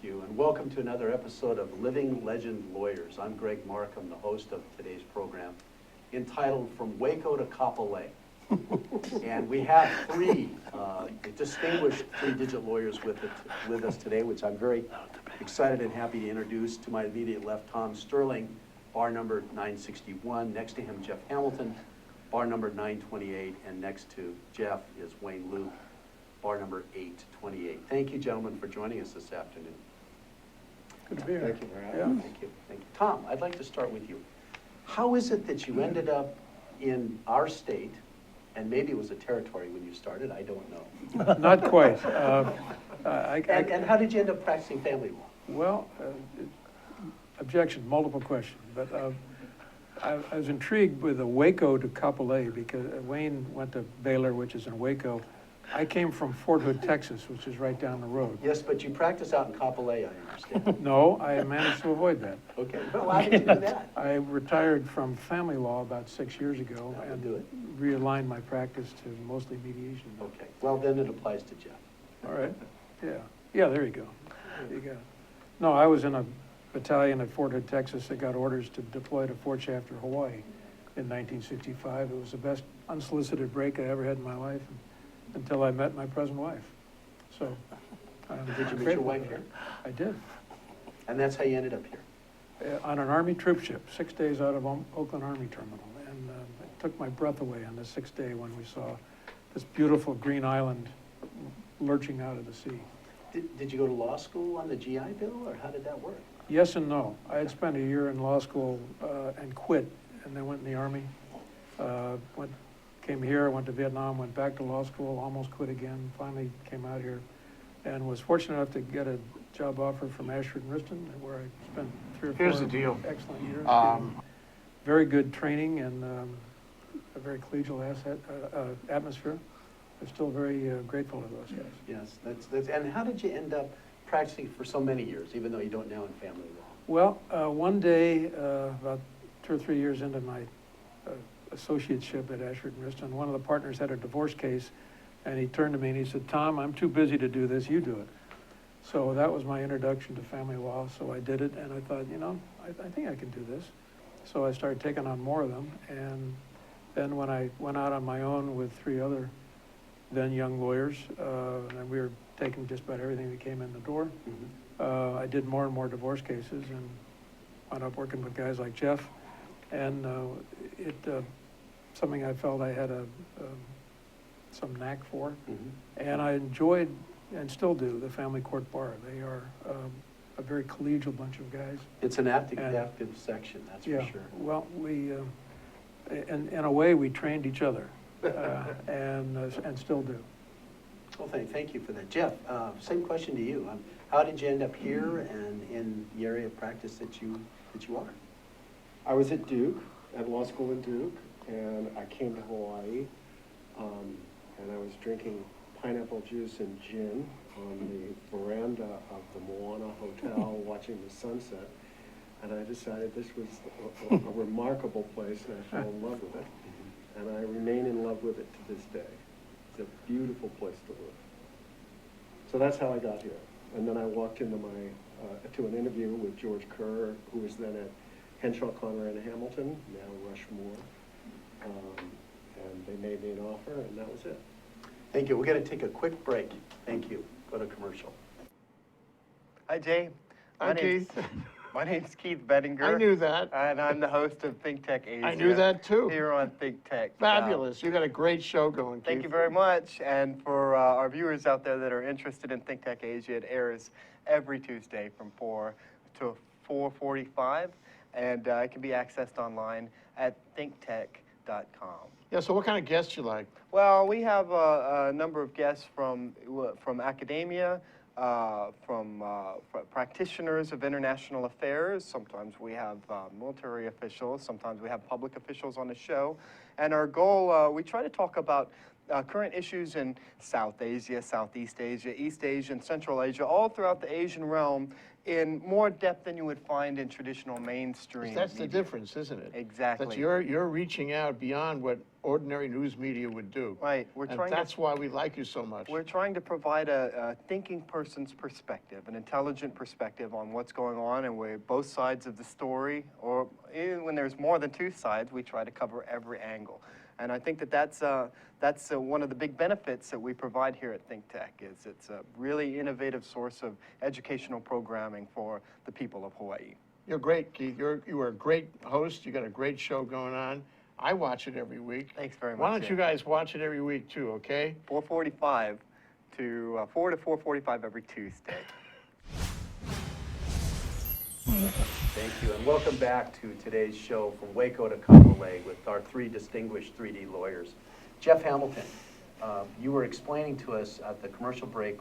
Thank you, and welcome to another episode of Living Legend Lawyers. I'm Greg Markham, the host of today's program, entitled From Waco to Kapolei. And we have three distinguished three-digit lawyers with us today, which I'm very excited and happy to introduce. To my immediate left, Tom Stirling, bar number 961. Next to him, Jeff Hamilton, bar number 928. And next to Jeff is Wayne Luke, bar number 828. Thank you, gentlemen, for joining us this afternoon. Good to be here. Thank you for having me. Thank you. Thank you. Tom, I'd like to start with you. How is it that you ended up in our state, and maybe it was a territory when you started, I don't know. Not quite. And how did you end up practicing family law? Well, objection, multiple questions. But I was intrigued with the Waco to Kapolei because Wayne went to Baylor, which is in Waco. I came from Fort Hood, Texas, which is right down the road. Yes, but you practice out in Kapolei, I understand. No, I managed to avoid that. Okay, well, how did you do that? I retired from family law about 6 years ago That would and do it. realigned my practice to mostly mediation. Okay, well, then it applies to Jeff. All right, yeah, there you go. There you go. No, I was in a battalion at Fort Hood, Texas that got orders to deploy to Fort Shafter, Hawaii in 1965. It was the best unsolicited break I ever had in my life until I met my present wife. So, Did you meet your wife here? I did. And that's how you ended up here? On an Army troop ship, 6 days out of Oakland Army Terminal. And it took my breath away on the 6th day when we saw this beautiful green island lurching out of the sea. Did you go to law school on the GI Bill, or how did that work? Yes and no. I had spent a year in law school and quit, and then went in the Army. Came here, went to Vietnam, went back to law school, almost quit again, finally came out here, and was fortunate enough to get a job offer from Ashford and Riston, where I spent 3 or 4 Here's the deal. excellent years. Very good training and a very collegial atmosphere. I'm still very grateful to those guys. Yes, that's. And how did you end up practicing for so many years, even though you don't now in family law? Well, one day, about 2 or 3 years into my associateship at Ashford and Riston, one of the partners had a divorce case, and he turned to me and he said, "Tom, I'm too busy to do this, you do it." So that was my introduction to family law, so I did it, and I thought, I think I can do this. So I started taking on more of them, and then when I went out on my own with 3 other then young lawyers, and we were taking just about everything that came in the door, I did more and more divorce cases and wound up working with guys like Jeff, and something I felt I had some knack for, and I enjoyed and still do the family court bar. They are a very collegial bunch of guys. It's an active section, that's for sure. Well, we, in a way, we trained each other, and still do. Well, thank you for that. Jeff, same question to you. How did you end up here and in the area of practice that you are? I was at Duke, at law school in Duke, and I came to Hawaii, and I was drinking pineapple juice and gin on the veranda of the Moana Hotel watching the sunset, and I decided this was a remarkable place, and I fell in love with it, and I remain in love with it to this day. It's a beautiful place to live. So that's how I got here. And then I walked into to an interview with George Kerr, who was then at Henshaw, Conrad and Hamilton, now Rushmore, and they made me an offer, and that was it. Thank you. We're going to take a quick break. Thank you. Go to commercial. Hi, Jay. Hi, Keith. My name's Keith Bettinger. I knew that. And I'm the host of ThinkTech Asia. I knew that too. Here on ThinkTech. Fabulous. You got a great show going, Keith. Thank you very much. And for our viewers out there that are interested in ThinkTech Asia, it airs every Tuesday from 4 to 4:45, and it can be accessed online at thinktech.com. Yeah, so what kind of guests you like? Well, we have a number of guests from academia, from practitioners of international affairs. Sometimes we have military officials. Sometimes we have public officials on the show. And our goal, we try to talk about current issues in South Asia, Southeast Asia, East Asia, and Central Asia, all throughout the Asian realm in more depth than you would find in traditional mainstream That's the media. difference, isn't it? Exactly. That you're reaching out beyond what ordinary news media would do. Right. And that's why we like you so much. We're trying to provide a thinking person's perspective, an intelligent perspective on what's going on, and we're both sides of the story, or even when there's more than two sides, we try to cover every angle. And I think that's one of the big benefits that we provide here at ThinkTech, is it's a really innovative source of educational programming for the people of Hawaii. You're great, Keith. You are a great host. You got a great show going on. I watch it every week. Thanks very much. Why don't you guys watch it every week too, okay? 4:45 to 4 to 4:45 every Tuesday. Thank you, and welcome back to today's show from Waco to Kapolei with our three distinguished 3D lawyers. Geoff Hamilton, you were explaining to us at the commercial break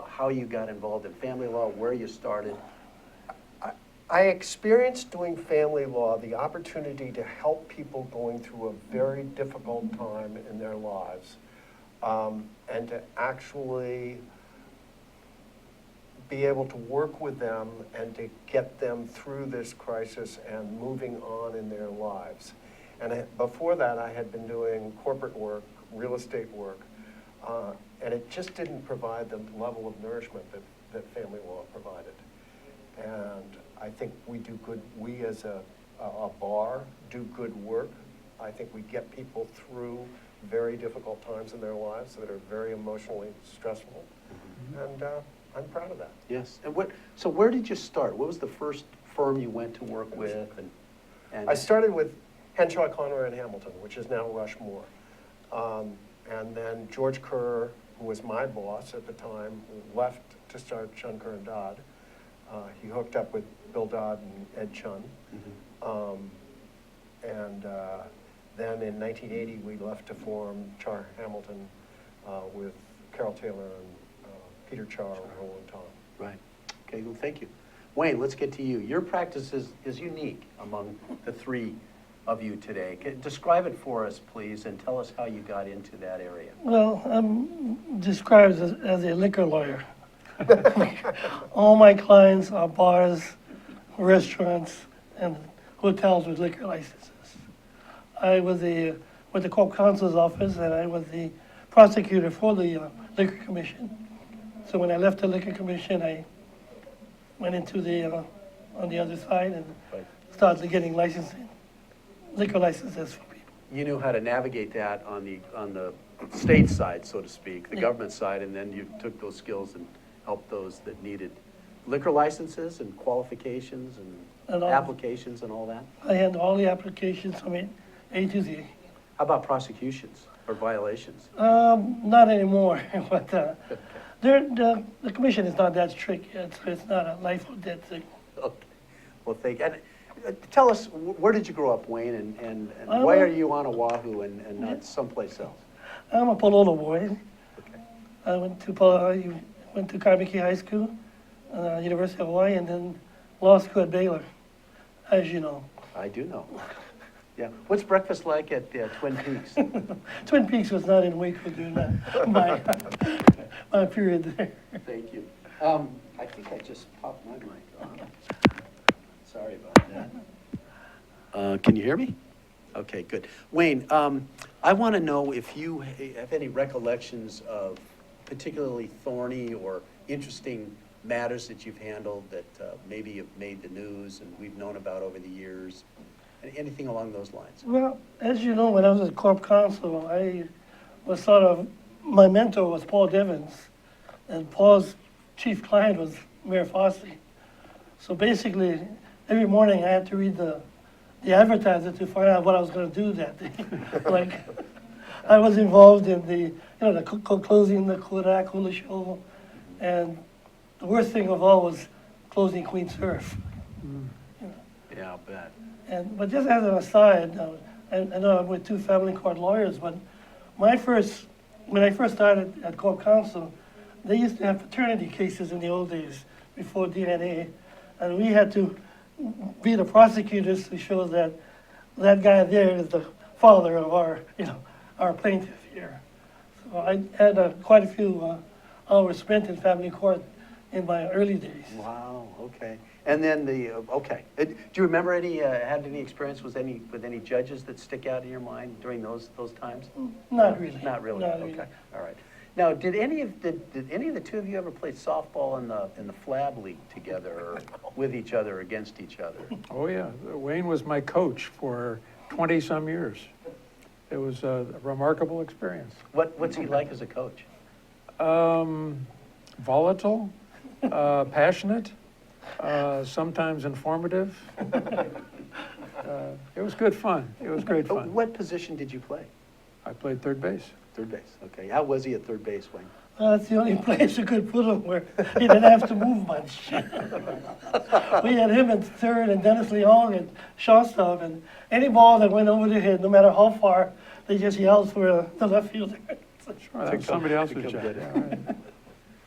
how you got involved in family law, where you started. I experienced doing family law the opportunity to help people going through a very difficult time in their lives, and to actually be able to work with them and to get them through this crisis and moving on in their lives. And before that, I had been doing corporate work, real estate work, and it just didn't provide the level of nourishment that family law provided. And I think we as a bar do good work. I think we get people through very difficult times in their lives that are very emotionally stressful. And I'm proud of that. Yes, and so where did you start? What was the first firm you went to work with? And I started with Henshaw, Conroy, and Hamilton, which is now Rushmore. And then George Kerr, who was my boss at the time, left to start Chun, Kerr, and Dodd. He hooked up with Bill Dodd and Ed Chun. And then in 1980, we left to form Char Hamilton with Carol Taylor and Peter Char and Roland Tom. Right. Okay, well, thank you. Wayne, let's get to you. Your practice is unique among the three of you today. Describe it for us, please, and tell us how you got into that area. Well, I'm described as a liquor lawyer. All my clients are bars, restaurants, and hotels with liquor licenses. I was with the Corp Counsel's office, and I was the prosecutor for the Liquor Commission. So when I left the Liquor Commission, I went into on the other side and started getting liquor licenses for people. You knew how to navigate that on the state side, so to speak, the government side, and then you took those skills and helped those that needed liquor licenses and qualifications and applications and all that? I handled all the applications from A to Z. How about prosecutions or violations? Not anymore, but the commission is not that strict yet, so it's not a life or death thing. Okay. Well, tell us, where did you grow up, Wayne, and why are you on Oahu and not someplace else? I'm a Palolo boy. Okay. I went to Kaimiki High School, University of Hawaii, and then law school at Baylor, as you know. I do know. Yeah. What's breakfast like at Twin Peaks? Twin Peaks was not in Waco during my period there. Thank you. I think I just popped my mic on. Sorry about that. Can you hear me? Okay, good. Wayne, I want to know if you have any recollections of particularly thorny or interesting matters that you've handled that maybe have made the news and we've known about over the years. Anything along those lines? Well, as you know, when I was at Corp Counsel, I was my mentor was Paul Devens, and Paul's chief client was Mayor Fossey. So basically, every morning I had to read the advertiser to find out what I was going to do that day. Like, I was involved in the closing the Kodak Hula Show, and the worst thing of all was closing Queen Surf. Yeah, I'll bet. But just as an aside, I know I'm with two family court lawyers, but when I first started at Corp Counsel, they used to have paternity cases in the old days before DNA, and we had to be the prosecutors to show that that guy there is the father of our plaintiff here. So I had quite a few hours spent in family court in my early days. Wow, okay. And then okay. Do you remember had any experience with any judges that stick out in your mind during those times? Not really. Not really, Not okay, really. all right. Now, did any of the two of you ever play softball in the Flab League together, or with each other, against each other? Oh, yeah. Wayne was my coach for 20-some years. It was a remarkable experience. What's he like as a coach? Volatile, passionate, sometimes informative. It was good fun. It was great fun. What position did you play? I played third base. Third base, okay. How was he at third base, Wayne? That's the only place you could put him where he didn't have to move much. We had him at third and Dennis Leong at shortstop, and any ball that went over the head, no matter how far, they just yelled for the left fielder. Sure, that was somebody else's Become job. good. Yeah, right.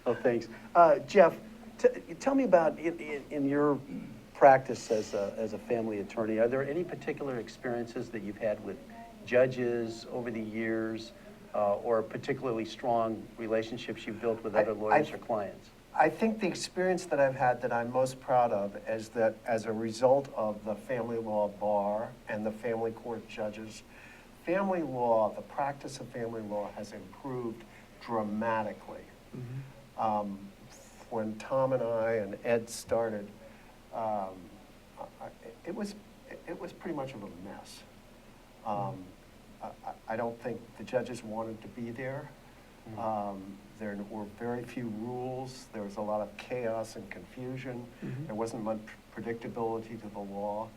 Oh, thanks. Jeff, tell me about in your practice as a family attorney, are there any particular experiences that you've had with judges over the years, or particularly strong relationships you've built with other lawyers or clients? I think the experience that I've had that I'm most proud of is that as a result of the family law bar and the family court judges, family law, the practice of family law has improved dramatically. Mm-hmm. When Tom and I and Ed started, it was pretty much of a mess. I don't think the judges wanted to be there. There were very few rules. There was a lot of chaos and confusion. Mm-hmm. There wasn't much predictability to the law.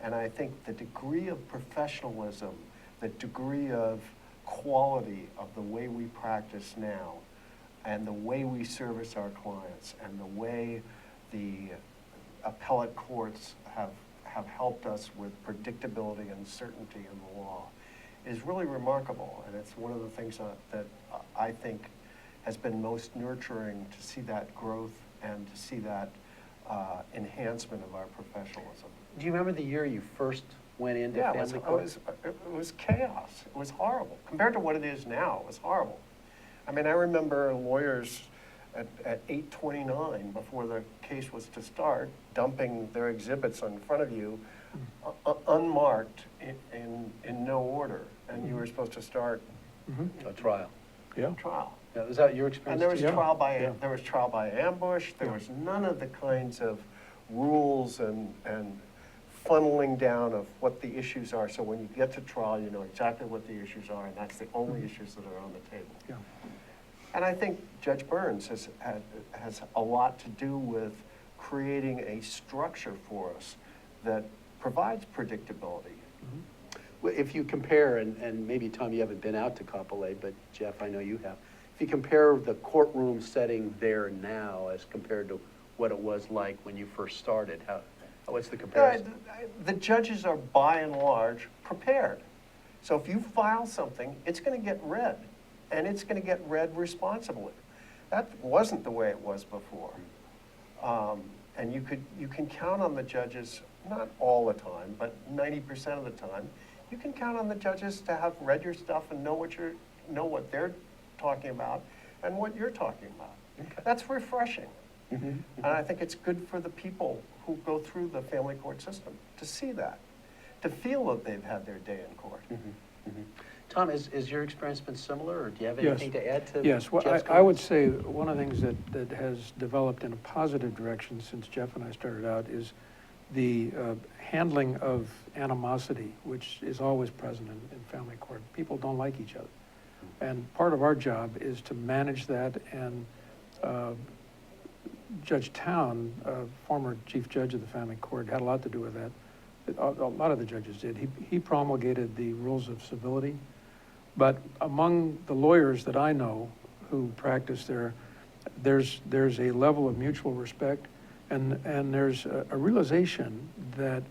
And I think the degree of professionalism, the degree of quality of the way we practice now, and the way we service our clients, and the way the appellate courts have helped us with predictability and certainty in the law is really remarkable. And it's one of the things that I think has been most nurturing, to see that growth and to see that enhancement of our professionalism. Do you remember the year you first went into Yeah, family court? it was chaos. It was horrible. Compared to what it is now, it was horrible. I mean, I remember lawyers at 8:29, before the case was to start, dumping their exhibits in front of you, unmarked, in no order, and you were supposed to start A trial. Yeah. trial. Yeah, was that your experience? And there was too? Yeah. there was trial by ambush. There was none of the kinds of rules and funneling down of what the issues are. So when you get to trial, you know exactly what the issues are, and that's the only issues that are on the table. Yeah. And I think Judge Burns has a lot to do with creating a structure for us that provides predictability. Well, if you compare, and maybe, Tom, you haven't been out to Kapolei, but Jeff, I know you have. If you compare the courtroom setting there now as compared to what it was like when you first started, what's the comparison? The judges are, by and large, prepared. So if you file something, it's going to get read, and it's going to get read responsibly. That wasn't the way it was before. And you can count on the judges, not all the time, but 90% of the time, you can count on the judges to have read your stuff and know what they're talking about and what you're talking about. Okay. That's refreshing. Mhm. And I think it's good for the people who go through the family court system to see that, to feel that they've had their day in court. Tom, has your experience been similar, or do you have Yes. anything to add to Yes, well, Jeff's I would comments? say one of the things that has developed in a positive direction since Jeff and I started out is the handling of animosity, which is always present in family court. People don't like each other. And part of our job is to manage that, and Judge Town, former chief judge of the family court, had a lot to do with that. A lot of the judges did. He promulgated the rules of civility. But among the lawyers that I know who practice there, there's a level of mutual respect, and there's a realization that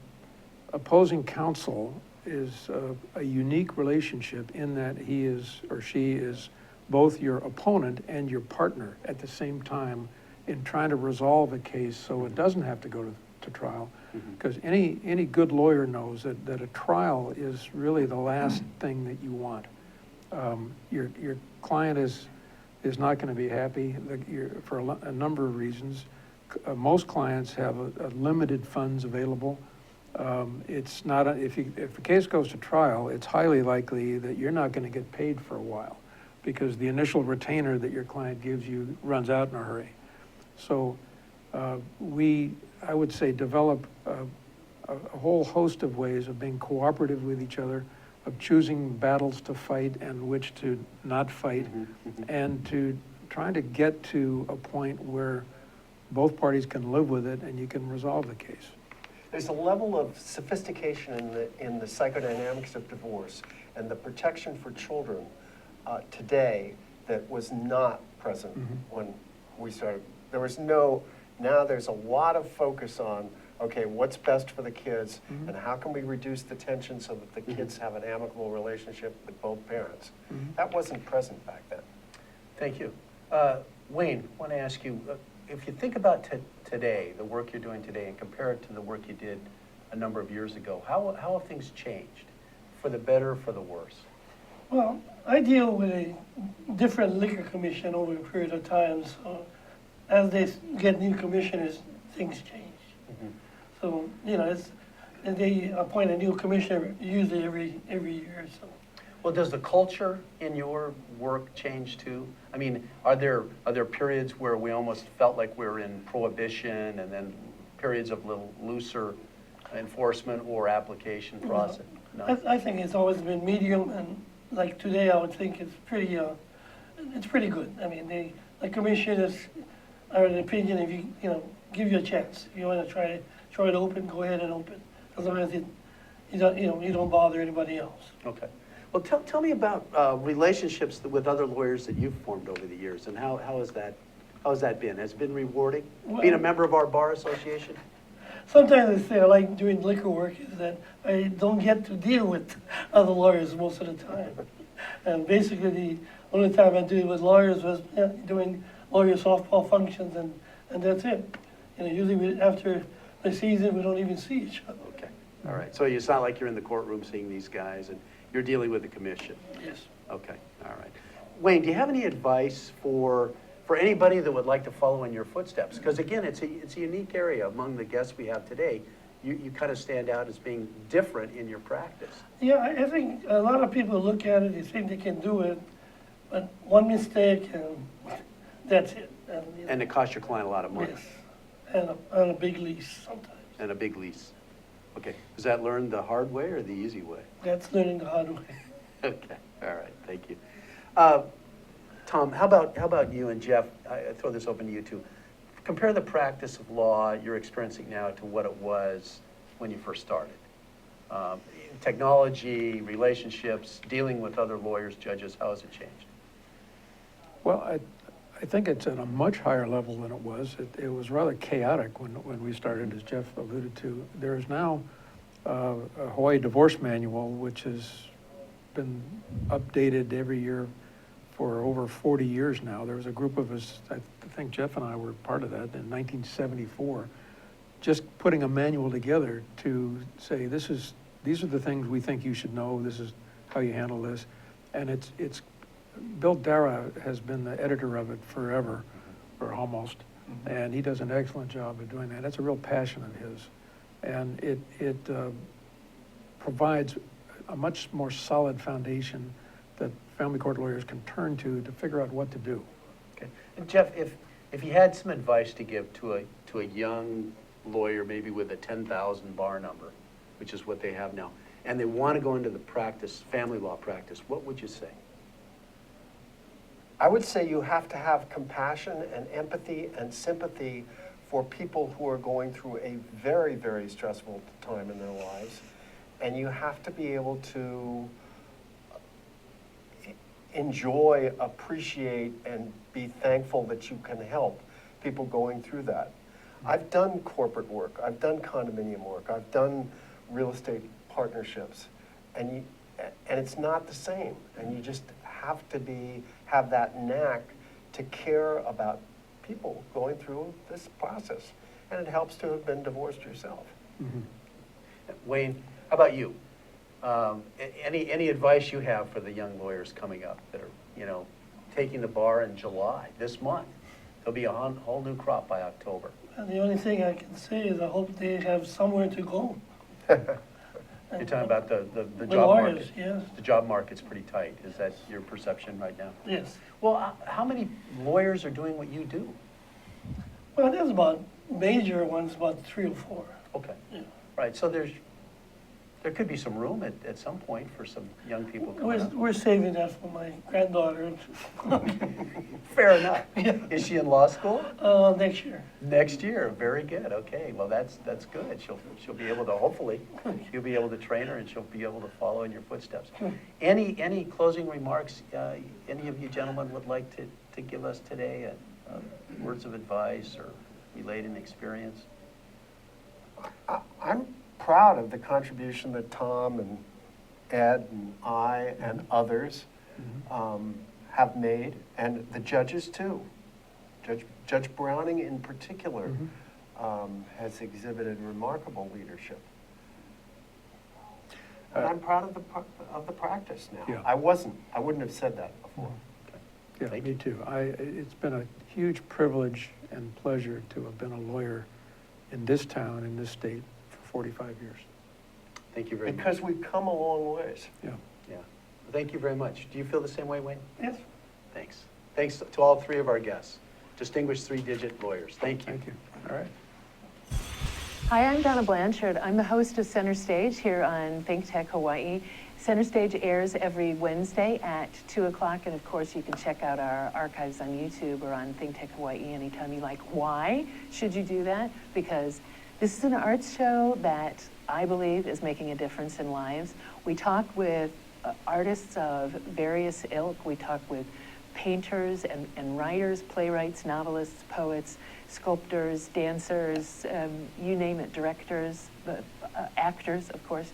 opposing counsel is a unique relationship in that he is or she is both your opponent and your partner at the same time in trying to resolve a case so it doesn't have to go to trial. Because any good lawyer knows that a trial is really the last thing that you want. Your client is not going to be happy for a number of reasons. Most clients have a limited funds available. It's not, if a case goes to trial, it's highly likely that you're not going to get paid for a while because the initial retainer that your client gives you runs out in a hurry. So I would say, develop a whole host of ways of being cooperative with each other, of choosing battles to fight and which to not fight, and to trying to get to a point where both parties can live with it and you can resolve the case. There's a level of sophistication in the psychodynamics of divorce and the protection for children today that was not present when we started. There was no, now there's a lot of focus on, okay, what's best for the kids and how can we reduce the tension so that the kids have an amicable relationship with both parents. That wasn't present back then. Thank you. Wayne, I want to ask you, if you think about today, the work you're doing today, and compare it to the work you did a number of years ago, how have things changed? For the better, for the worse? Well, I deal with a different liquor commission over a period of time, so as they get new commissioners, things change. So, you know, and they appoint a new commissioner usually every year or so. Well, does the culture in your work change too? I mean, are there periods where we almost felt like we were in prohibition, and then periods of little looser enforcement or application process? No? I think it's always been medium, and like today, I would think it's pretty good. I mean, the commissioners are of the opinion if you give you a chance. If you want to try it open, go ahead and open, as long as you don't bother anybody else. Okay. Well, tell me about relationships with other lawyers that you've formed over the years, and how has that been? Has it been rewarding? Well, being a member of our bar association? Sometimes I say I like doing liquor work is that I don't get to deal with other lawyers most of the time. And basically the only time I do it with lawyers was doing lawyer softball functions, and that's it. Usually after the season, we don't even see each other. Okay. All right. So it's not like you're in the courtroom seeing these guys, and you're dealing with the commission. Yes. Okay. All right. Wayne, do you have any advice for anybody that would like to follow in your footsteps? Because again, it's a unique area among the guests we have today. You kind of stand out as being different in your practice. Yeah, I think a lot of people look at it, they think they can do it, but one mistake and that's it. And it costs your client a lot of money. Yes, and a big lease sometimes. And a big lease. Okay. Was that learned the hard way or the easy way? That's learning the hard way. Okay. All right. Thank you. Tom, how about you and Jeff? I throw this open to you too. Compare the practice of law you're experiencing now to what it was when you first started. Technology, relationships, dealing with other lawyers, judges, how has it changed? Well, I think it's at a much higher level than it was. It was rather chaotic when we started, as Jeff alluded to. There is now a Hawaii divorce manual, which has been updated every year for over 40 years now. There was a group of us, I think Jeff and I were part of that in 1974, just putting a manual together to say, these are the things we think you should know, this is how you handle this. And it's Bill Dara has been the editor of it forever, or almost, and he does an excellent job of doing that. That's a real passion of his. And it provides a much more solid foundation that family court lawyers can turn to figure out what to do. Okay. And Jeff, if you had some advice to give to a young lawyer, maybe with a 10,000 bar number, which is what they have now, and they want to go into the practice, family law practice, what would you say? I would say you have to have compassion and empathy and sympathy for people who are going through a very, very stressful time in their lives. And you have to be able to enjoy, appreciate, and be thankful that you can help people going through that. I've done corporate work, I've done condominium work, I've done real estate partnerships, and it's not the same. And you just have to have that knack to care about people going through this process. And it helps to have been divorced yourself. Wayne, how about you? Any advice you have for the young lawyers coming up that are, taking the bar in July, this month? There'll be a whole new crop by October. And the only thing I can say is I hope they have somewhere to go. You're talking about the The job lawyers, market. yes. The job market's pretty tight. Is that your perception right now? Yes. Well, how many lawyers are doing what you do? Well, there's about major ones, about 3 or 4. Okay. Yeah. Right, so there could be some room at some point for some young people coming up. We're saving that for my granddaughter Fair enough. Yeah. Is she in law school? next year. Next year, very good, okay, well, that's good. She'll be able to, hopefully, you'll be able to train her and she'll be able to follow in your footsteps. Any closing remarks, any of you gentlemen would like to give us today, words of advice or relate an experience? I'm proud of the contribution that Tom and Ed and I and others have made, and the judges too. Judge Browning in particular has exhibited remarkable leadership. And I'm proud of the practice now. Yeah. I wouldn't have said that before. Yeah, me too. It's been a huge privilege and pleasure to have been a lawyer in this town, in this state, for 45 years. Thank you very much. Because we've come a long ways. Yeah. Yeah, thank you very much. Do you feel the same way, Wayne? Yes. Thanks. Thanks to all 3 of our guests, distinguished 3-digit lawyers. Thank you. Thank you. All right. Hi, I'm Donna Blanchard. I'm the host of Center Stage here on ThinkTech Hawaii. Center Stage airs every Wednesday at 2 o'clock, and of course you can check out our archives on YouTube or on ThinkTech Hawaii anytime you like. Why should you do that? Because this is an arts show that I believe is making a difference in lives. We talk with artists of various ilk. We talk with painters and writers, playwrights, novelists, poets, sculptors, dancers, you name it, directors, actors, of course.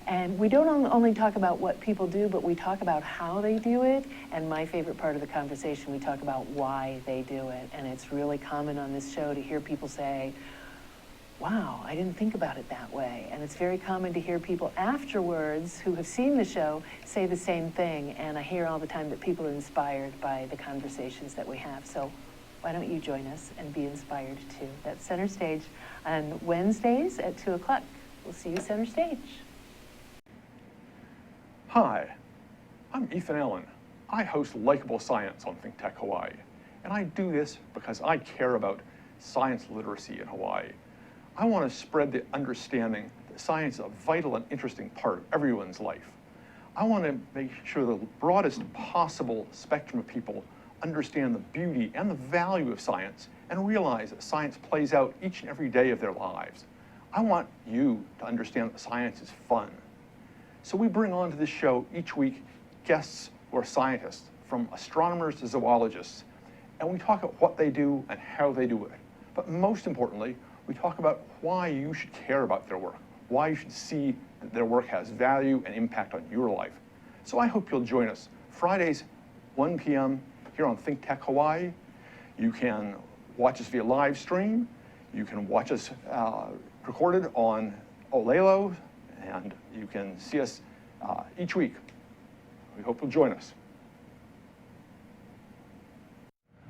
And we don't only talk about what people do, but we talk about how they do it. And my favorite part of the conversation, we talk about why they do it. And it's really common on this show to hear people say, wow, I didn't think about it that way. And it's very common to hear people afterwards who have seen the show say the same thing. And I hear all the time that people are inspired by the conversations that we have. So why don't you join us and be inspired too? That's Center Stage on Wednesdays at 2 o'clock. We'll see you Center Stage. Hi, I'm Ethan Allen. I host Likeable Science on ThinkTech Hawaii, and I do this because I care about science literacy in Hawaii. I want to spread the understanding that science is a vital and interesting part of everyone's life. I want to make sure the broadest possible spectrum of people understand the beauty and the value of science and realize that science plays out each and every day of their lives. I want you to understand that science is fun. So we bring onto this show each week guests who are scientists, from astronomers to zoologists, and we talk about what they do and how they do it. But most importantly, we talk about why you should care about their work, why you should see that their work has value and impact on your life. So I hope you'll join us Fridays, 1 p.m. here on ThinkTech Hawaii. You can watch us via live stream. You can watch us recorded on Olelo, and you can see us each week. We hope you'll join us.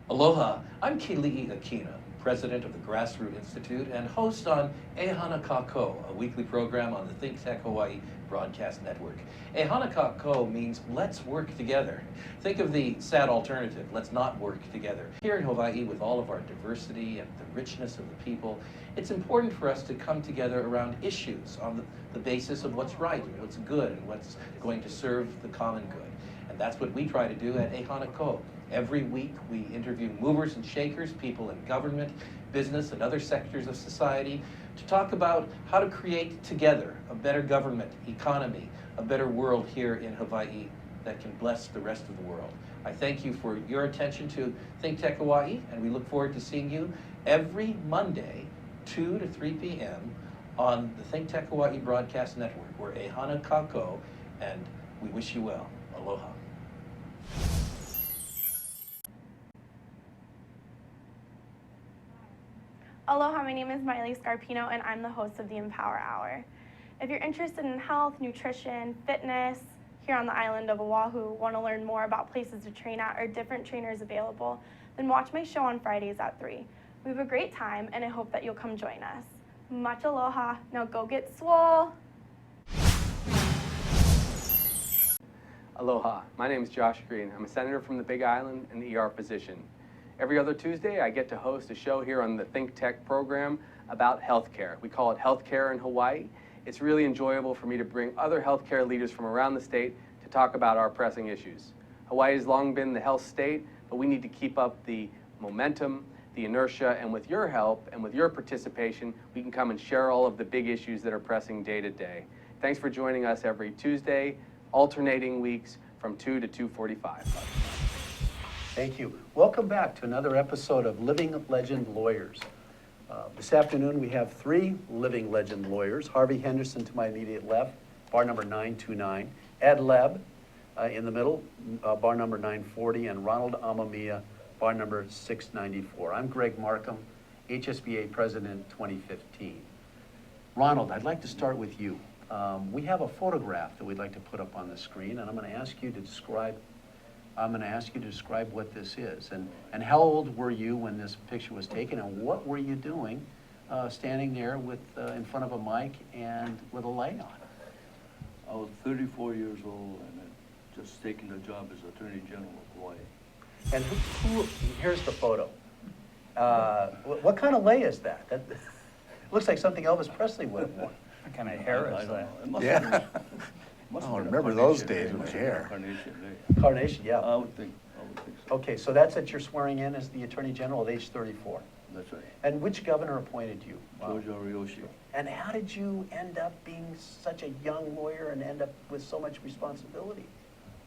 Aloha, I'm Keli'i Akina, president of the Grassroot Institute and host on Ehana Kako, a weekly program on the ThinkTech Hawaii broadcast network. Ehana Kako means let's work together. Think of the sad alternative, let's not work together. Here in Hawaii, with all of our diversity and the richness of the people, it's important for us to come together around issues on the basis of what's right and what's good and what's going to serve the common good. And that's what we try to do at Ehana Kako. Every week, we interview movers and shakers, people in government, business, and other sectors of society to talk about how to create together a better government, economy, a better world here in Hawaii that can bless the rest of the world. I thank you for your attention to ThinkTech Hawaii, and we look forward to seeing you every Monday, 2 to 3 p.m. on the ThinkTech Hawaii Broadcast Network. We're Ehana Kako, and we wish you well. Aloha. Aloha, my name is Miley Scarpino, and I'm the host of the Empower Hour. If you're interested in health, nutrition, fitness, here on the island of Oahu, want to learn more about places to train at or different trainers available, then watch my show on Fridays at 3. We have a great time, and I hope that you'll come join us. Much aloha. Now go get swole. Aloha, my name is Josh Green. I'm a senator from the Big Island and ER physician. Every other Tuesday, I get to host a show here on the ThinkTech program about healthcare. We call it Healthcare in Hawaii. It's really enjoyable for me to bring other healthcare leaders from around the state to talk about our pressing issues. Hawaii has long been the health state, but we need to keep up the momentum, the inertia, and with your help and with your participation, we can come and share all of the big issues that are pressing day to day. Thanks for joining us every Tuesday, alternating weeks from 2 to 2:45. Thank you. Welcome back to another episode of Living Legend Lawyers. This afternoon we have 3 living legend lawyers. Harvey Henderson to my immediate left, bar number 929. Ed Lebb in the middle, bar number 940. And Ronald Amemiya, bar number 694. I'm Greg Markham, HSBA President 2015. Ronald, I'd like to start with you. We have a photograph that we'd like to put up on the screen, and I'm going to ask you to describe what this is. And how old were you when this picture was taken, and what were you doing standing there with in front of a mic and with a light on? I was 34 years old and had just taken the job as Attorney General of Hawaii. And here's the photo. What kind of lay is that? That looks like something Elvis Presley would have worn. What kind of hair is that? Yeah. I don't remember those days with hair. Carnation Day. Carnation, yeah. I would think so. Okay, so that's at your swearing in as the Attorney General at age 34. That's right. And which governor appointed you? George Ariyoshi. And how did you end up being such a young lawyer and end up with so much responsibility?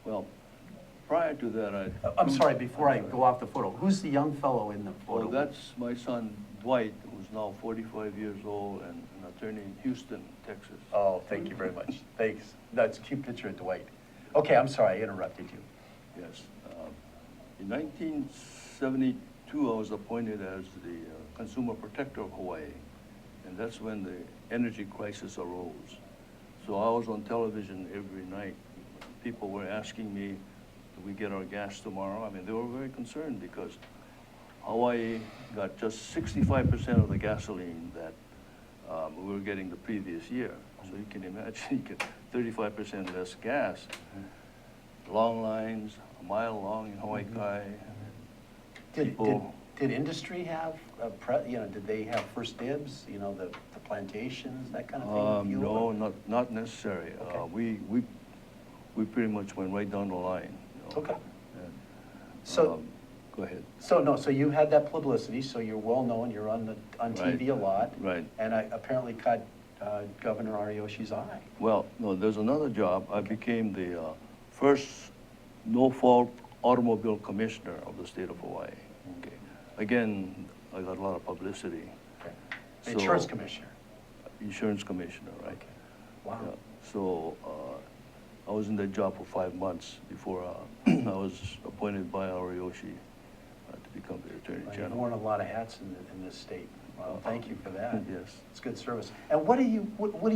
Well, prior to that, I'm sorry, before I go off the photo, who's the young fellow in the photo? well, that's my son Dwight, who's now 45 years old and an attorney in Houston, Texas. Oh, thank you very much. Thanks. That's a cute picture of Dwight. Okay, I'm sorry, I interrupted you. Yes. In 1972, I was appointed as the Consumer Protector of Hawaii, and that's when the energy crisis arose. So I was on television every night. People were asking me, do we get our gas tomorrow? I mean, they were very concerned because Hawaii got just 65% of the gasoline that we were getting the previous year. So you can imagine, you get 35% less gas. Long lines, a mile long in Hawaii Kai. Did industry have, did they have first dibs, the plantations, that kind of thing? No, not necessary. Okay. We pretty much went right down the line. Okay. And, So, go ahead. So you had that publicity, so you're well-known, you're on TV a lot. Right. And I apparently caught Governor Ariyoshi's eye. Well, no, there's another job. I became the first no-fault automobile commissioner of the state of Hawaii. Okay. Again, I got a lot of publicity. Okay. So- Insurance commissioner. Insurance commissioner, right? Okay. Wow. Yeah. So I was in that job for 5 months before I was appointed by Ariyoshi to become the Attorney You've General. worn a lot of hats in this state. Well, thank you for that. Yes. It's good service. And what are you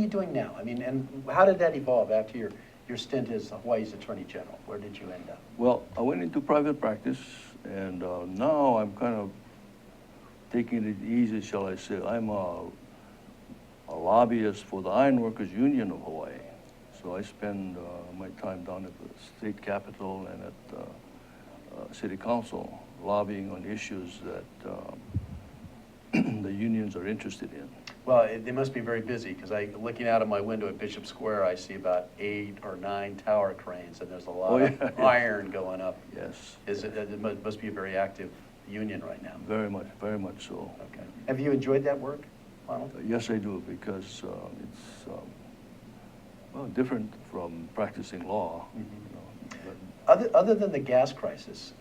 doing now? I mean, and how did that evolve after your stint as Hawaii's Attorney General? Where did you end up? Well, I went into private practice, and now I'm kind of taking it easy, shall I say. I'm a lobbyist for the Ironworkers Union of Hawaii. So I spend my time down at the state capitol and at city council lobbying on issues that the unions are interested in. Well, they must be very busy, because looking out of my window at Bishop Square, I see about 8 or 9 tower cranes, and there's a lot of iron going up. Yes. It must be a very active union right now. Very much so. Okay. Have you enjoyed that work, Ronald? Yes, I do, because it's different from practicing law. Mm-hmm. Other than the gas crisis,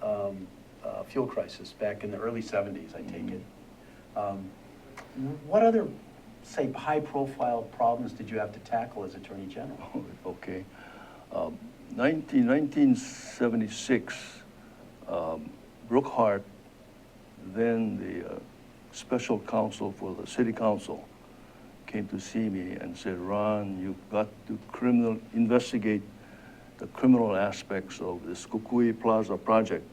fuel crisis back in the early 70s, I take it, what other, say, high-profile problems did you have to tackle as Attorney General? Okay. 1976, Brooke Hart, then the special counsel for the city council, came to see me and said, Ron, you've got to investigate the criminal aspects of this Kukui Plaza project,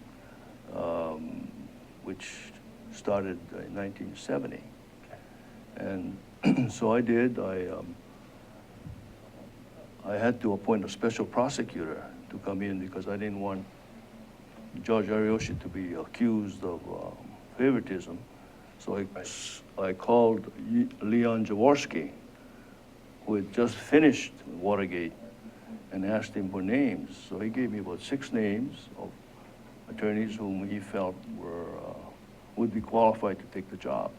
which started in 1970. And so I did. I had to appoint a special prosecutor to come in because I didn't want Judge Ariyoshi to be accused of favoritism. So I called Leon Jaworski, who had just finished Watergate, and asked him for names. So he gave me about 6 names of attorneys whom he felt would be qualified to take the job.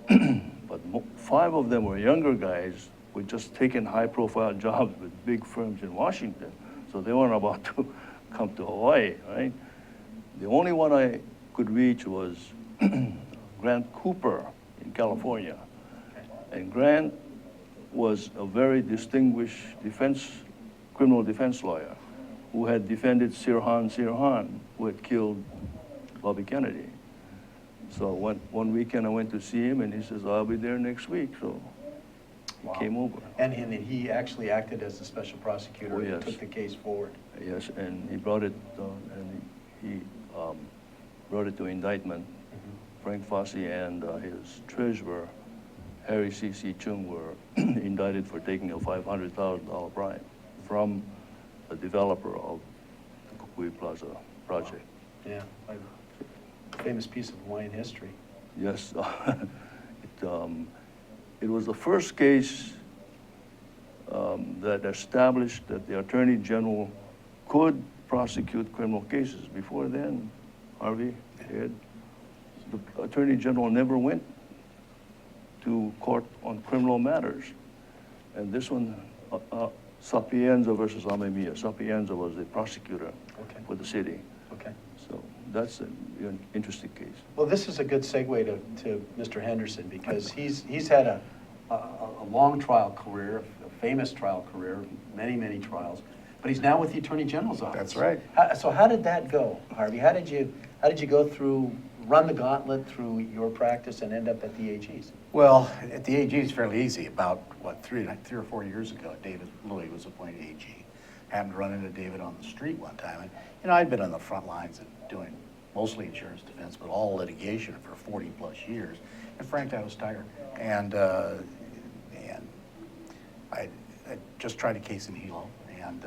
But 5 of them were younger guys who had just taken high-profile jobs with big firms in Washington. So they weren't about to come to Hawaii, right? The only one I could reach was Grant Cooper in California. And Grant was a very distinguished criminal defense lawyer who had defended Sirhan, who had killed Bobby Kennedy. So one weekend I went to see him, and he says, I'll be there next week. So he came over. And he actually acted as the special prosecutor and took the case forward. Yes, and he brought it, brought it to indictment. Frank Fosse and his treasurer, Harry C.C. Chung, were indicted for taking a $500,000 bribe from the developer of the Kukui Plaza project. Yeah, a famous piece of Hawaiian history. Yes, it was the first case that established that the Attorney General could prosecute criminal cases. Before then, Harvey, Ed, the Attorney General never went to court on criminal matters. And this one, Sapienza versus Amemiya. Sapienza was the prosecutor for the city. Okay. So that's an interesting case. Well, this is a good segue to Mr. Henderson, because he's had a long trial career, a famous trial career, many trials, but he's now with the Attorney General's office. That's right. So how did that go, Harvey? How did you go through, run the gauntlet through your practice and end up at the AG's? Well, at the AG is fairly easy. About, what, 3 or 4 years ago, David Louis was appointed AG. Happened to run into David on the street one time. And, you know, I'd been on the front lines of doing mostly insurance defense, but all litigation for 40 plus years. And frankly, I was tired. And I just tried a case in Hilo and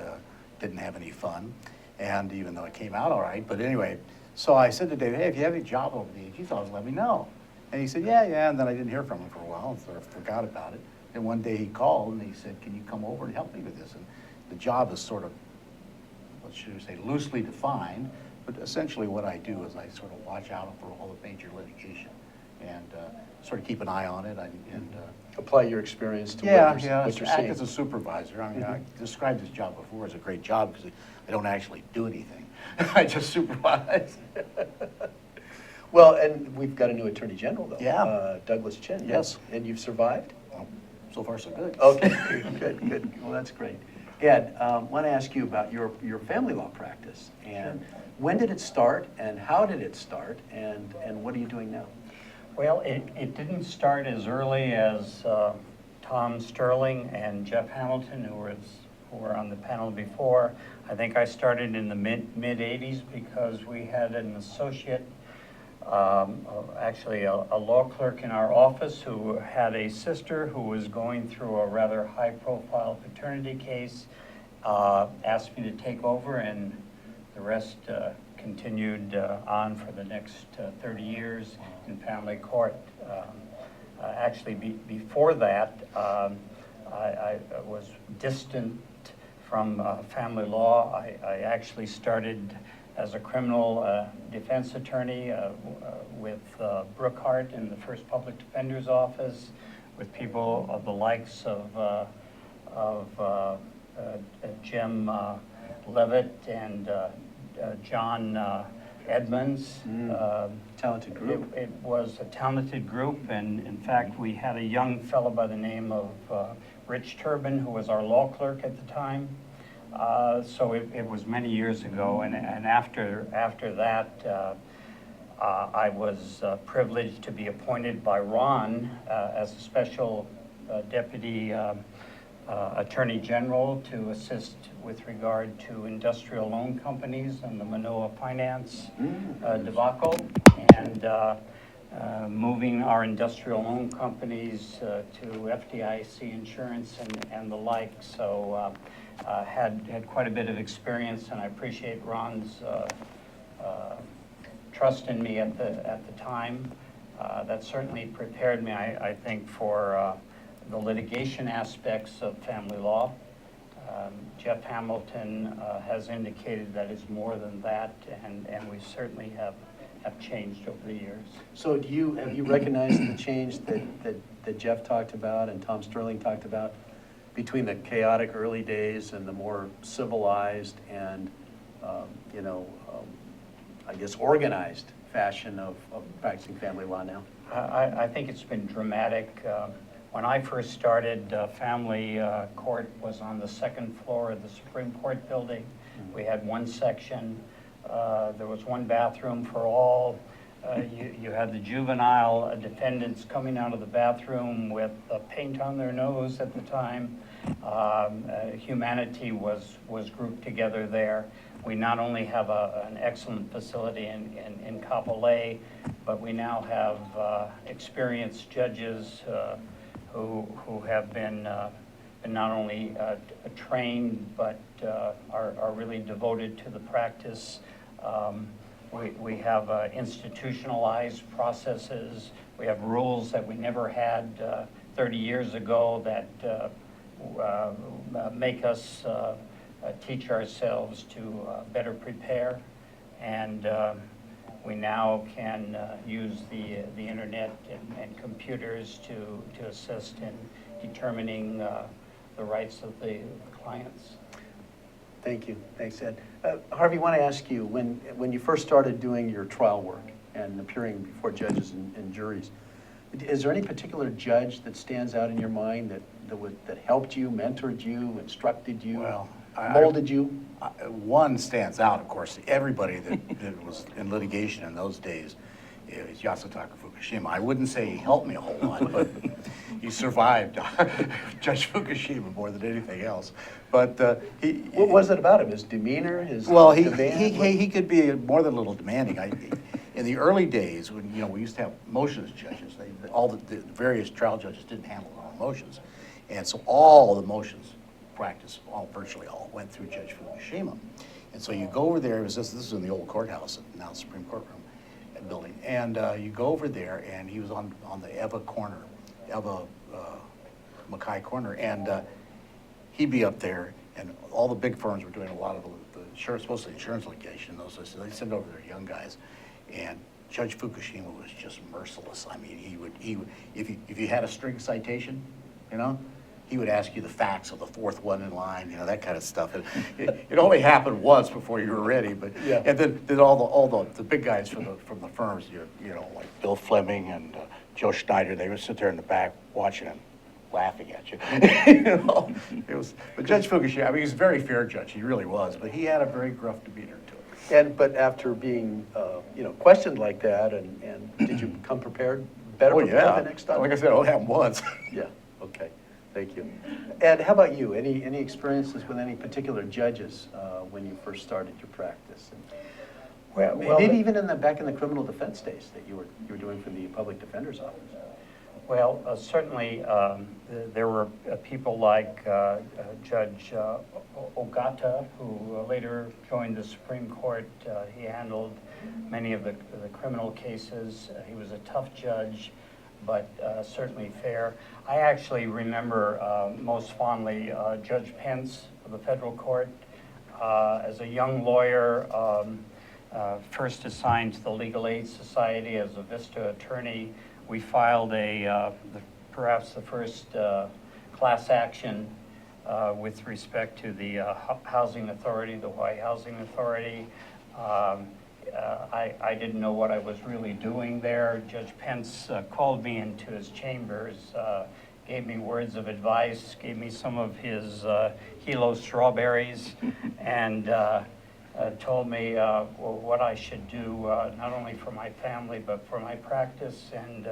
didn't have any fun. And even though it came out all right, but anyway, so I said to David, hey, if you have any job over the AG's office, let me know. And he said, yeah, and then I didn't hear from him for a while and sort of forgot about it. And one day he called and he said, can you come over and help me with this? And the job is sort of, what should I say, loosely defined, but essentially what I do is I sort of watch out for all the major litigation and sort of keep an eye on it and apply your experience to what you're act seeing. as a supervisor. I mean, I described this job before as a great job because I don't actually do anything. I just supervise. Well, and we've got a new Attorney General, though. Yeah. Douglas Chin. Yes. And you've survived? Well, so far so good. Okay, good. Well, that's great. Ed, I want to ask you about your family law practice. And when did it start, and how did it start, and what are you doing now? Well, it didn't start as early as Tom Stirling and Geoff Hamilton, who were on the panel before. I think I started in the mid-'80s because we had an associate, actually a law clerk in our office who had a sister who was going through a rather high-profile paternity case, asked me to take over, and the rest continued on for the next 30 years in family court. Actually, before that, I was distant from family law. I actually started as a criminal defense attorney with Brookhart in the First Public Defender's Office, with people of the likes of Jim Levitt and John Edmonds. Talented group. It was a talented group, and in fact, we had a young fellow by the name of Rich Turbin, who was our law clerk at the time. So it was many years ago, and after that, I was privileged to be appointed by Ron as a special Deputy Attorney General to assist with regard to industrial loan companies and the Manoa Finance debacle, and moving our industrial loan companies to FDIC insurance and the like. So had quite a bit of experience, and I appreciate Ron's trust in me at the time. That certainly prepared me, I think, for the litigation aspects of family law. Jeff Hamilton has indicated that it's more than that, and we certainly have changed over the years. So have you recognized the change that Jeff talked about and Tom Stirling talked about between the chaotic early days and the more civilized and, I guess, organized fashion of practicing family law now? I think it's been dramatic. When I first started, family court was on the second floor of the Supreme Court building. We had one section. There was one bathroom for all. You had the juvenile defendants coming out of the bathroom with paint on their nose at the time. Humanity was grouped together there. We not only have an excellent facility in Kapolei, but we now have experienced judges who have been not only trained, but are really devoted to the practice. We have institutionalized processes. We have rules that we never had 30 years ago that make us teach ourselves to better prepare. And we now can use the internet and computers to assist in determining the rights of the clients. Thank you. Thanks, Ed. Harvey, I want to ask you, when you first started doing your trial work and appearing before judges and juries, is there any particular judge that stands out in your mind that helped you, mentored you, instructed you, molded you? One stands out, of course. Everybody that was in litigation in those days is Yasutaka Fukushima. I wouldn't say he helped me a whole lot, but he survived Judge Fukushima more than anything else. But what was it about him? His demeanor, his demand? He could be more than a little demanding. In the early days, when we used to have motions judges, all the various trial judges didn't handle their own motions, and so all the motions practice, virtually all, went through Judge Fukushima. And so you go over there. This is in the old courthouse, now the Supreme Court room building, and you go over there, and he was on the Eva Mackay corner, and he'd be up there, and all the big firms were doing a lot of the insurance, mostly insurance litigation. So they sent over their young guys, and Judge Fukushima was just merciless. I mean, he would if you had a string citation, he would ask you the facts of the fourth one in line, that kind of stuff. And it only happened once before you were ready, but yeah. And then all the big guys from the firms, like Bill Fleming and Joe Schneider, they would sit there in the back watching him, laughing at you. It was. But Judge Fukushima, I mean, he was a very fair judge. He really was, but he had a very gruff demeanor to it. But after being questioned like that, and did you come prepared, better prepared the next time? Like I said, it only happened once. Yeah. Okay. Thank you. Ed, how about you? Any experiences with any particular judges when you first started your practice? And maybe even back in the criminal defense days that you were doing for the public defender's office. Well, certainly there were people like Judge Ogata, who later joined the Supreme Court. He handled many of the criminal cases. He was a tough judge, but certainly fair. I actually remember most fondly Judge Pence of the federal court. As a young lawyer, first assigned to the Legal Aid Society as a VISTA attorney, we filed perhaps the first class action with respect to the housing authority, the Hawaii Housing Authority. I didn't know what I was really doing there. Judge Pence called me into his chambers, gave me words of advice, gave me some of his Hilo strawberries, and told me what I should do, not only for my family, but for my practice. And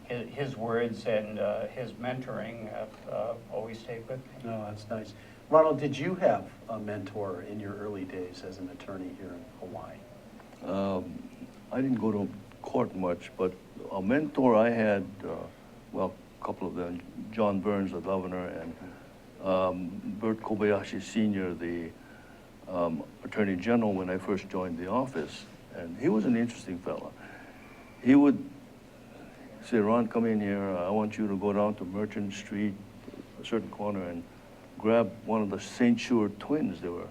his words and his mentoring have always stayed with me. No, that's nice. Ronald, did you have a mentor in your early days as an attorney here in Hawaii? I didn't go to court much, but a mentor I had, well, a couple of them, John Burns, the governor, and Bert Kobayashi Sr., the Attorney General when I first joined the office. And he was an interesting fellow. He would say, Ron, come in here. I want you to go down to Merchant Street, a certain corner, and grab one of the St. Sure twins. There were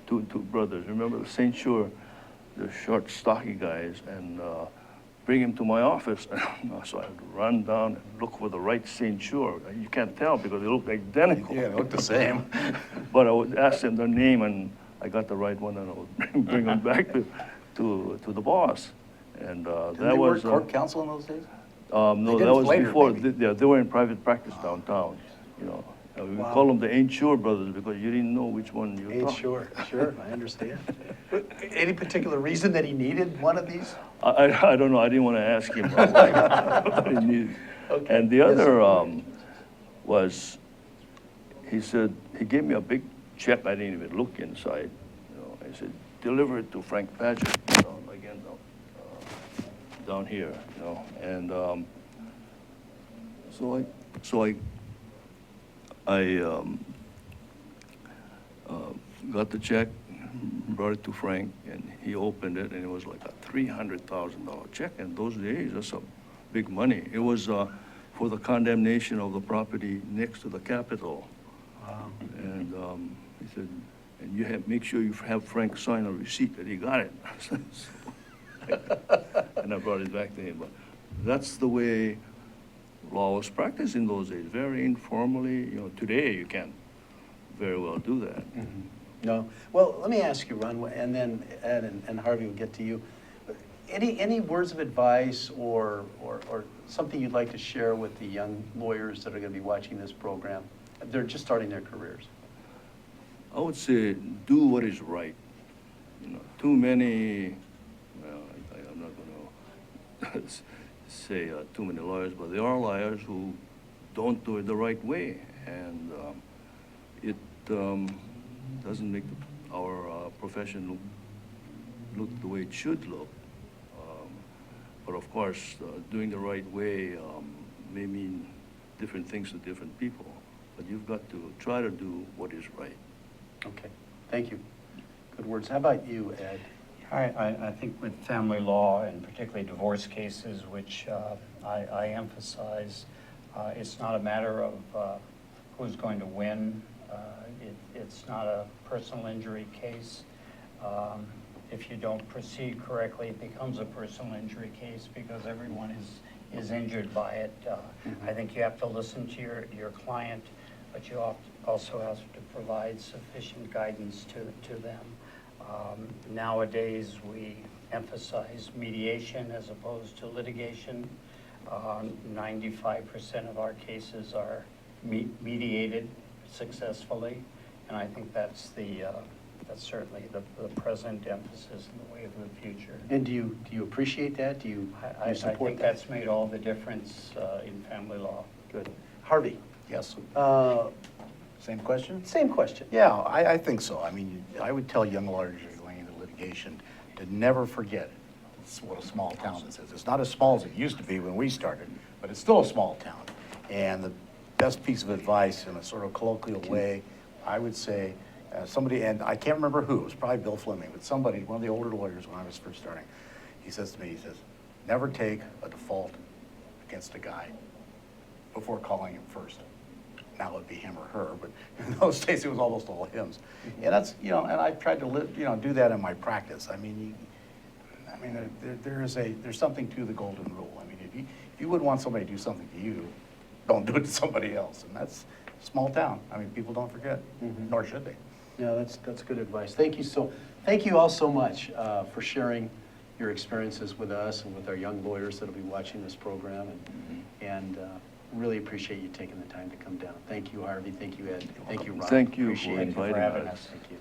two brothers. Remember the St. Sure, the short, stocky guys, and bring him to my office. So I'd run down and look for the right St. Sure. You can't tell because they look identical. Yeah, they look the same. But I would ask them their name, and I got the right one, and I would bring them back to the boss. And Didn't that they was work court counsel in those days? no, did that was later, before. maybe. They were in private practice downtown. You know, we Wow. call them the Ain't Sure brothers because you didn't know which one you Ain't were. sure, I understand. Any particular reason that he needed one of these? I don't know. I didn't want to ask him. I didn't need it. Okay. And the other was, he said, he gave me a big check. I didn't even look inside. You know, I said, deliver it to Frank Padgett, you know, again, down here, you know. And so I got the check, brought it to Frank, and he opened it, and it was like a $300,000 check. In those days, that's a big money. It was for the condemnation of the property next to the Capitol. Wow. And he said, and you make sure you have Frank sign a receipt that he got it. And I brought it back to him. But that's the way law was practiced in those days, very informally. You know, today you can't very well do that. Mm-hmm. No. Well, let me ask you, Ron, and then Ed and Harvey will get to you. Any words of advice or something you'd like to share with the young lawyers that are going to be watching this program? They're just starting their careers. I would say do what is right. You know, too many, well, I'm not going to say too many lawyers, but there are lawyers who don't do it the right way, and it doesn't make our profession look the way it should look. But of course, doing the right way may mean different things to different people, but you've got to try to do what is right. Okay, thank you. Good words. How about you, Ed? I think with family law, and particularly divorce cases, which I emphasize, it's not a matter of who's going to win. It's not a personal injury case. If you don't proceed correctly, it becomes a personal injury case because everyone is injured by it. I think you have to listen to your client, but you also have to provide sufficient guidance to them. Nowadays, we emphasize mediation as opposed to litigation. 95% of our cases are mediated successfully, and I think that's certainly the present emphasis in the way of the future. And do you appreciate that? Do you I support think that? that's made all the difference in family law. Good. Harvey? Yes. Same question? Same question. Yeah, I think so. I mean, I would tell young lawyers who are going into litigation to never forget what a small town this is. It's not as small as it used to be when we started, but it's still a small town. And the best piece of advice in a sort of colloquial way, I would say, somebody, and I can't remember who, it was probably Bill Fleming, but somebody, one of the older lawyers when I was first starting, he says to me, he says, never take a default against a guy before calling him first. Now it'd be him or her, but in those days it was almost all hims. And that's, you know, and I've tried to do that in my practice. I mean, there's something to the golden rule. I mean, if you would want somebody to do something to you, don't do it to somebody else. And that's a small town. I mean, people don't forget, nor should they. Yeah, that's good advice. Thank you all so much for sharing your experiences with us and with our young lawyers that'll be watching this program, and really appreciate you taking the time to come down. Thank you, Harvey. Thank you, Ed. Thank you, Ron. Thank you Appreciate for it. inviting having us. us. Thank you.